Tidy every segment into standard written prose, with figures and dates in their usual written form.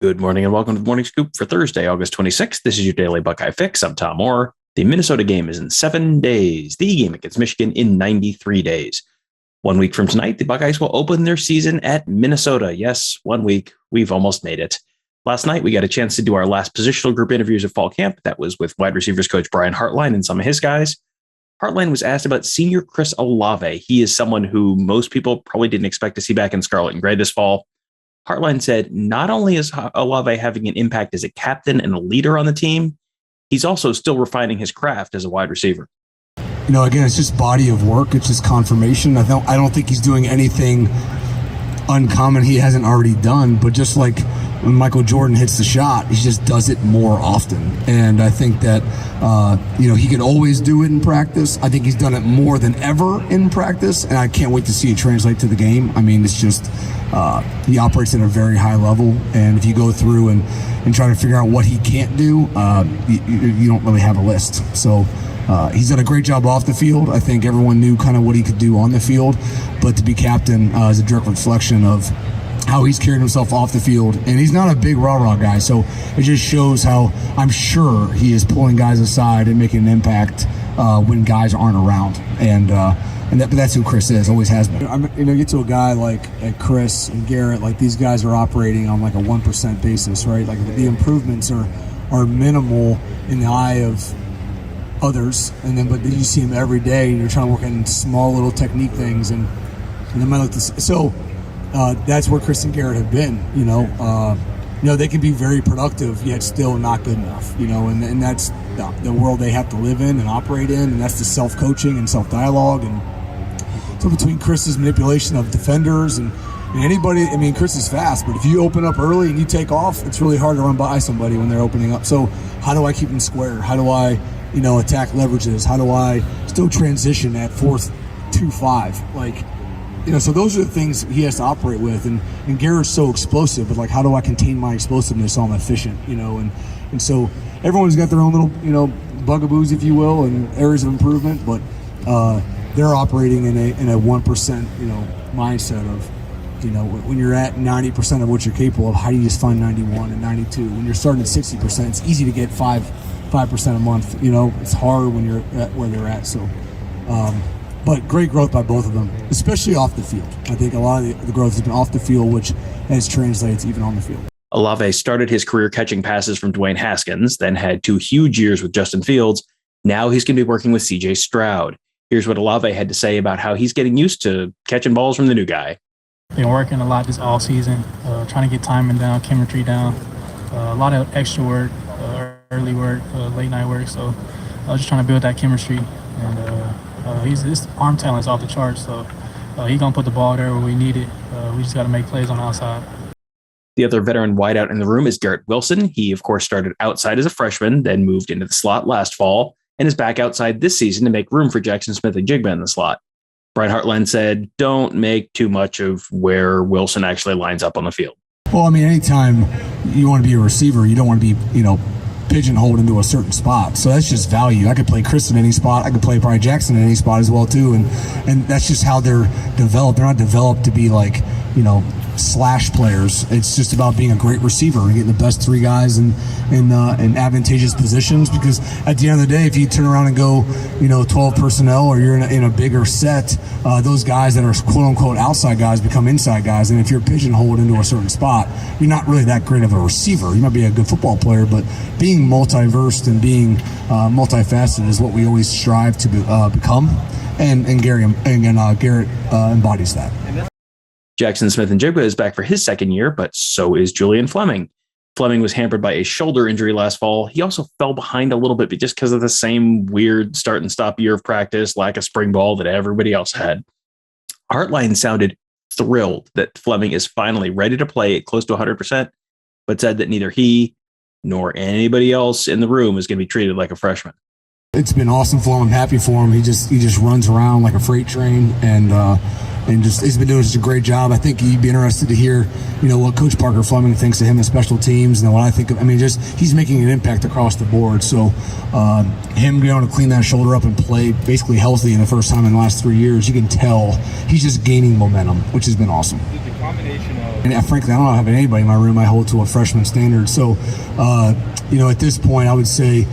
Good morning and welcome to the Morning Scoop for Thursday, August 26th. This is your daily Buckeye Fix. I'm Tom Moore. The Minnesota game is in 7 days. The game against Michigan in 93 days. 1 week from tonight, the Buckeyes will open their season at Minnesota. Yes, 1 week. We've almost made it. Last night, we got a chance to do our last positional group interviews of fall camp. That was with wide receivers coach Brian Hartline and some of his guys. Hartline was asked about senior Chris Olave. He is someone who most people probably didn't expect to see back in scarlet and gray this fall. Hartline said not only is Olave having an impact as a captain and a leader on the team, he's also still refining his craft as a wide receiver. You know, again, it's just body of work. It's just confirmation. I don't think he's doing anything uncommon he hasn't already done, but just like when Michael Jordan hits the shot, he just does it more often. And I think that, he can always do it in practice. I think he's done it more than ever in practice, and I can't wait to see it translate to the game. I mean, it's just, he operates at a very high level, and if you go through and try to figure out what he can't do, you don't really have a list. So he's done a great job off the field. I think everyone knew kind of what he could do on the field, but to be captain is a direct reflection of how he's carried himself off the field. And he's not a big rah-rah guy, so it just shows how I'm sure he is pulling guys aside and making an impact when guys aren't around. And that's who Chris is, always has been. You get to a guy like Chris and Garrett, like these guys are operating on like a 1% basis, right? Like the improvements are minimal in the eye of others, but then you see them every day, and you're trying to work on small little technique things, and they might look so. That's where Chris and Garrett have been. They can be very productive yet still not good enough. And that's the world they have to live in and operate in, and that's the self-coaching and self-dialogue. And so between Chris's manipulation of defenders and anybody, Chris is fast, but if you open up early and you take off, it's really hard to run by somebody when they're opening up. So how do I keep them square? How do I attack leverages? How do I still transition at 4-2-5? So those are the things he has to operate with. And Garrett's so explosive, but how do I contain my explosiveness so I'm efficient? And so everyone's got their own little, bugaboos, if you will, and areas of improvement, but they're operating in a 1%, mindset of, when you're at 90% of what you're capable of, how do you just find 91 and 92? When you're starting at 60%, it's easy to get 5% a month. It's hard when you're at where they're at. So, but great growth by both of them, especially off the field. I think a lot of the growth has been off the field, which has translates even on the field. Olave started his career catching passes from Dwayne Haskins, then had 2 huge years with Justin Fields. Now he's going to be working with CJ Stroud. Here's what Olave had to say about how he's getting used to catching balls from the new guy. Been working a lot this all season, trying to get timing down, chemistry down, a lot of extra work, early work, late night work. So I was just trying to build that chemistry, and his arm talent is off the charts. So he's gonna put the ball there where we need it. We just got to make plays on the outside. The other veteran wideout in the room is Garrett Wilson. He, of course, started outside as a freshman, then moved into the slot last fall, and is back outside this season to make room for Jaxon Smith-Njigba in the slot. Brian Hartline said, don't make too much of where Wilson actually lines up on the field. Well, anytime you want to be a receiver, you don't want to be, pigeonholed into a certain spot. So that's just value. I could play Chris in any spot. I could play probably Jackson in any spot as well, too. And that's just how they're developed. They're not developed to be slash players. It's just about being a great receiver and getting the best 3 guys in advantageous positions, because at the end of the day, if you turn around and go 12 personnel, or you're in a bigger set, those guys that are quote unquote outside guys become inside guys, and if you're pigeonholed into a certain spot, you're not really that great of a receiver. You might be a good football player, but being multiversed and being multifaceted is what we always strive to become, and Garrett embodies that. Jaxon Smith-Njigba is back for his second year, but so is Julian Fleming. Fleming was hampered by a shoulder injury last fall. He also fell behind a little bit just because of the same weird start and stop year of practice, lack of spring ball that everybody else had. Hartline sounded thrilled that Fleming is finally ready to play at close to 100%, but said that neither he nor anybody else in the room is going to be treated like a freshman. It's been awesome for him. I'm happy for him. He just runs around like a freight train, and he's been doing such a great job. I think you'd be interested to hear, what Coach Parker Fleming thinks of him in special teams, and what I think of. He's making an impact across the board. So him being able to clean that shoulder up and play basically healthy in the first time in the last 3 years, you can tell he's just gaining momentum, which has been awesome. And frankly, I don't have anybody in my room I hold to a freshman standard. So, at this point, I would say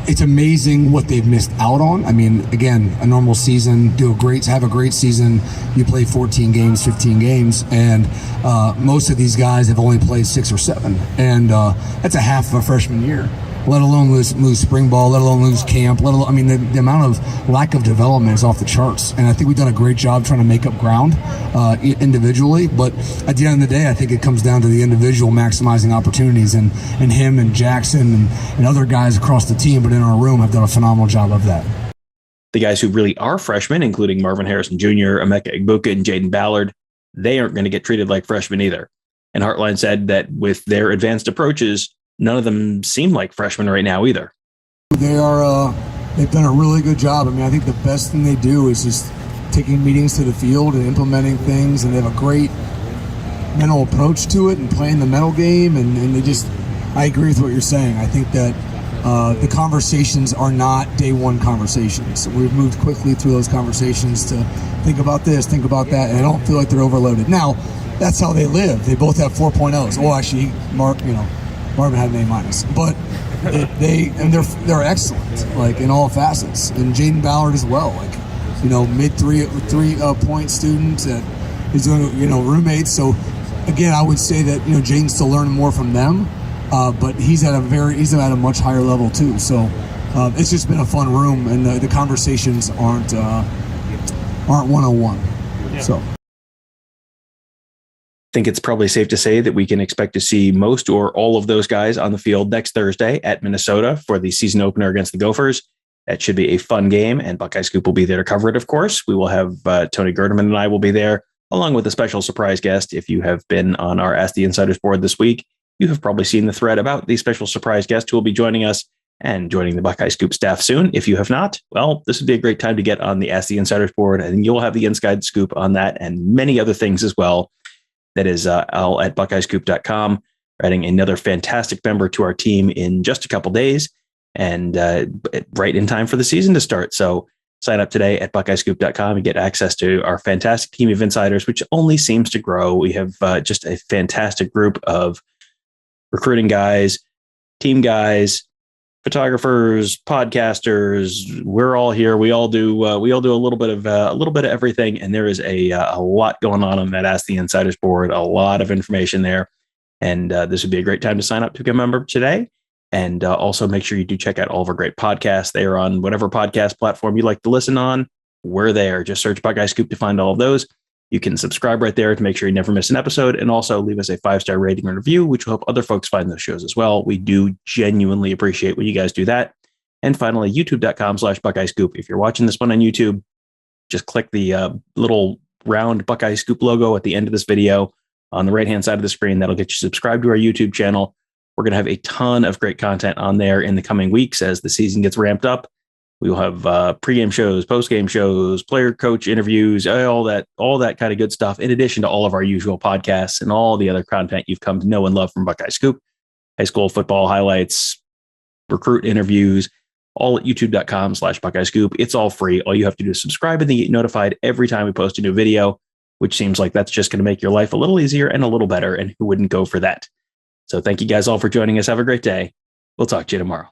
it's amazing what they've missed out on. I mean, again, a normal season, have a great season. You play 14 games, 15 games, and most of these guys have only played 6 or 7, and that's a half of a freshman year. Let alone lose spring ball, let alone lose camp, the amount of lack of development is off the charts. And I think we've done a great job trying to make up ground individually. But at the end of the day, I think it comes down to the individual maximizing opportunities. And him and Jaxon and other guys across the team, but in our room, have done a phenomenal job of that. The guys who really are freshmen, including Marvin Harrison Jr., Emeka Egbuka, and Jayden Ballard, they aren't going to get treated like freshmen either. And Hartline said that with their advanced approaches, none of them seem like freshmen right now either. They've done a really good job. I mean, I think the best thing they do is just taking meetings to the field and implementing things, and they have a great mental approach to it and playing the mental game, and I agree with what you're saying. I think that the conversations are not day one conversations. We've moved quickly through those conversations to think about this, think about that, and I don't feel like they're overloaded. Now, that's how they live. They both have 4.0s. Oh, actually, Marvin had an A-, but they're excellent, like in all facets. And Jayden Ballard as well, mid three point student that is doing, roommates. So again, I would say that Jayden's still learning more from them, but he's at a much higher level too. So it's just been a fun room, and the conversations aren't 101. Yeah. So. I think it's probably safe to say that we can expect to see most or all of those guys on the field next Thursday at Minnesota for the season opener against the Gophers. That should be a fun game, and Buckeye Scoop will be there to cover it, of course. We will have Tony Gerdeman and I will be there, along with a special surprise guest. If you have been on our Ask the Insiders board this week, you have probably seen the thread about the special surprise guest who will be joining us and joining the Buckeye Scoop staff soon. If you have not, well, this would be a great time to get on the Ask the Insiders board, and you'll have the inside scoop on that and many other things as well. That is all at buckeyescoop.com, adding another fantastic member to our team in just a couple days, and right in time for the season to start. So sign up today at buckeyescoop.com and get access to our fantastic team of insiders, which only seems to grow. We have just a fantastic group of recruiting guys, team guys, photographers, podcasters. We're all here. We all do a little bit of everything, and there is a lot going on that Ask the Insiders board. A lot of information there, and this would be a great time to sign up to become a member today. And also make sure you do check out all of our great podcasts. They are on whatever podcast platform you like to listen on. We're there. Just search Buckeye Scoop to find all of those. You can subscribe right there to make sure you never miss an episode, and also leave us a 5-star rating and review, which will help other folks find those shows as well. We do genuinely appreciate when you guys do that. And finally, youtube.com/Buckeye Scoop. If you're watching this one on YouTube, just click the little round Buckeye Scoop logo at the end of this video on the right-hand side of the screen. That'll get you subscribed to our YouTube channel. We're going to have a ton of great content on there in the coming weeks as the season gets ramped up. We will have pregame shows, postgame shows, player coach interviews, all that kind of good stuff, in addition to all of our usual podcasts and all the other content you've come to know and love from Buckeye Scoop. High school football highlights, recruit interviews, all at youtube.com/Buckeye Scoop. It's all free. All you have to do is subscribe and then get notified every time we post a new video, which seems like that's just going to make your life a little easier and a little better. And who wouldn't go for that? So thank you guys all for joining us. Have a great day. We'll talk to you tomorrow.